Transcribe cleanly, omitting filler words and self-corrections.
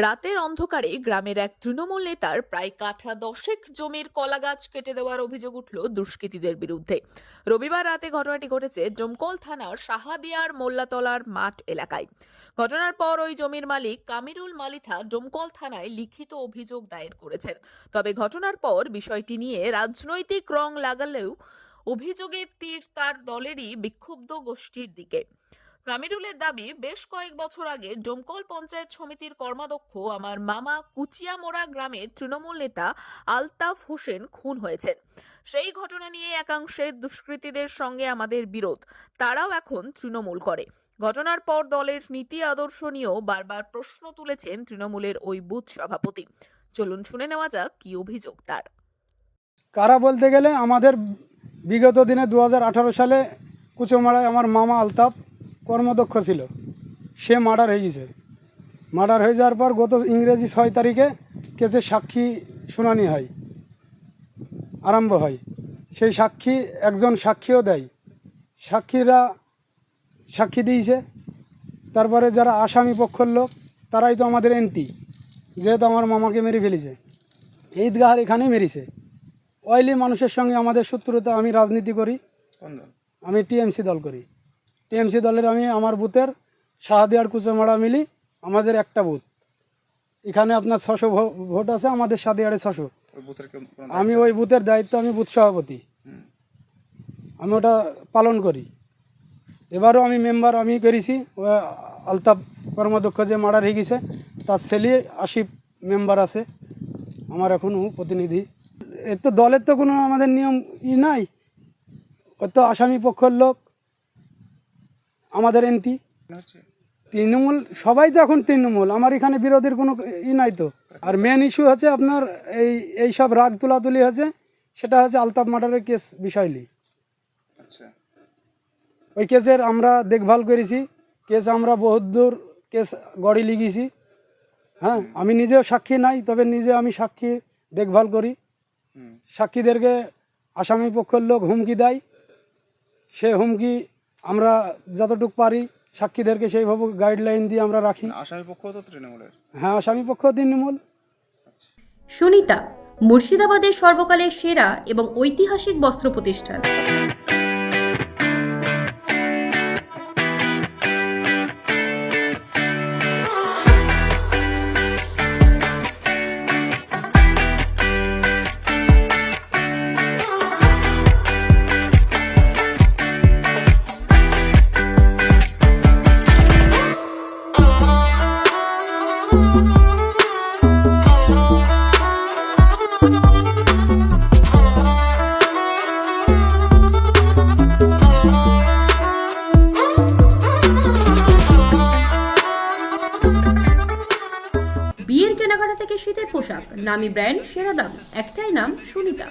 রাতের অন্ধকারে গ্রামের এক তৃণমূল নেতার প্রায় কাঠা 10 জমির কলা গাছ কেটে দেওয়ার অভিযোগ উঠল দুষ্কৃতীদের বিরুদ্ধে। রবিবার রাতে ঘটনাটি ঘটেছে ডোমকল থানার সাহাদিয়ার মোল্লাতলার মাঠ এলাকায়। ঘটনার পর ওই জমির মালিক কামিরুল মালিথা ডোমকল থানায় লিখিত অভিযোগ দায়ের করেছেন। তবে ঘটনার পর বিষয়টি নিয়ে রাজনৈতিক রং লাগালেও অভিযোগের তীর তার দলেরই বিক্ষুব্ধ গোষ্ঠীর দিকে। কামিরুলের দাবি, বেশ কয়েক বছর আগে ডোমকল পঞ্চায়েত সমিতির কর্মাধ্যক্ষ আমার মামা কুচিয়ামোড়া গ্রামের তৃণমূল নেতা আলতাফ হোসেন খুন হয়েছেন। সেই ঘটনা নিয়ে একাংশের দুষ্কৃতীদের সঙ্গে আমাদের বিরোধ, তারাও এখন তৃণমূল করে। ঘটনার পর দলের নীতি আদর্শ নিয়েও বারবার প্রশ্ন তুলেছেন তৃণমূলের ওই বুথ সভাপতি। চলুন শুনে নেওয়া যাক কি অভিযোগ তার। কারা বলতে গেলে আমাদের বিগত দিনে 2018 সালে কুচোমারায় আমার মামা আলতাফ কর্মদক্ষ ছিল, সে মার্ডার হয়ে গেছে। মার্ডার হয়ে যাওয়ার পর গত ইংরেজি 6 তারিখে কেসের সাক্ষী শুনানি হয়, আরম্ভ হয়। সেই সাক্ষী একজন সাক্ষীও দেয়, সাক্ষীরা সাক্ষী দিয়েছে। তারপরে যারা আসামি পক্ষের লোক তারাই তো আমাদের এন্টি, যেহেতু আমার মামাকে মেরে ফেলেছে, ঈদগাহার এখানেই মেরেছে। অয়েলি মানুষের সঙ্গে আমাদের শত্রুতা। আমি রাজনীতি করি, আমি টিএমসি দল করি। টিএমসি দলের আমি আমার বুথের সাহাদিয়ার কুচোমারা মিলি আমাদের একটা বুথ। এখানে আপনার 600 ভোট আছে, আমাদের সাহাদিয়ারে 600। আমি ওই বুথের দায়িত্ব, আমি বুথ সভাপতি, আমি ওটা পালন করি। এবারও আমি মেম্বার আমি করেছি। আলতাফ কর্মদক্ষ যে মার্ডার হয়ে গেছে তার ছেলে 80 মেম্বার আছে, আমার এখনও প্রতিনিধি। এর তো দলের তো কোনো আমাদের নিয়ম নাই, ওর তো আসামি পক্ষের লোক, আমাদের এন্টি। তৃণমূল সবাই তো এখন তৃণমূল, আমার এখানে বিরোধীর কোনো নাই তো। আর মেন ইস্যু হচ্ছে আপনার এই সব রাগ তুলাতুলি হচ্ছে, সেটা হচ্ছে আলতাফ মার্ডারের কেস বিষয়লি। আচ্ছা, ওই কেসের আমরা দেখভাল করেছি, কেস আমরা বহুত দূর কেস গড়ি লিখেছি। হ্যাঁ, আমি নিজেও সাক্ষী নাই, তবে নিজে আমি সাক্ষী দেখভাল করি। সাক্ষীদেরকে আসামি পক্ষের লোক হুমকি দেয়, সে হুমকি আমরা যতটুকু পারি সাক্ষীদেরকে সেইভাবে গাইডলাইন দিয়ে আমরা রাখি। আসামি পক্ষ তো তৃণমূলের। হ্যাঁ, আসামি পক্ষ তৃণমূল। সুনিতা, মুর্শিদাবাদের সর্বকালের সেরা এবং ঐতিহাসিক বস্ত্র প্রতিষ্ঠান। বিয়ের কেনাকাটা থেকে শীতের পোশাক, নামি ব্র্যান্ড, সেরা দাম, একটাই নাম সুনিতা।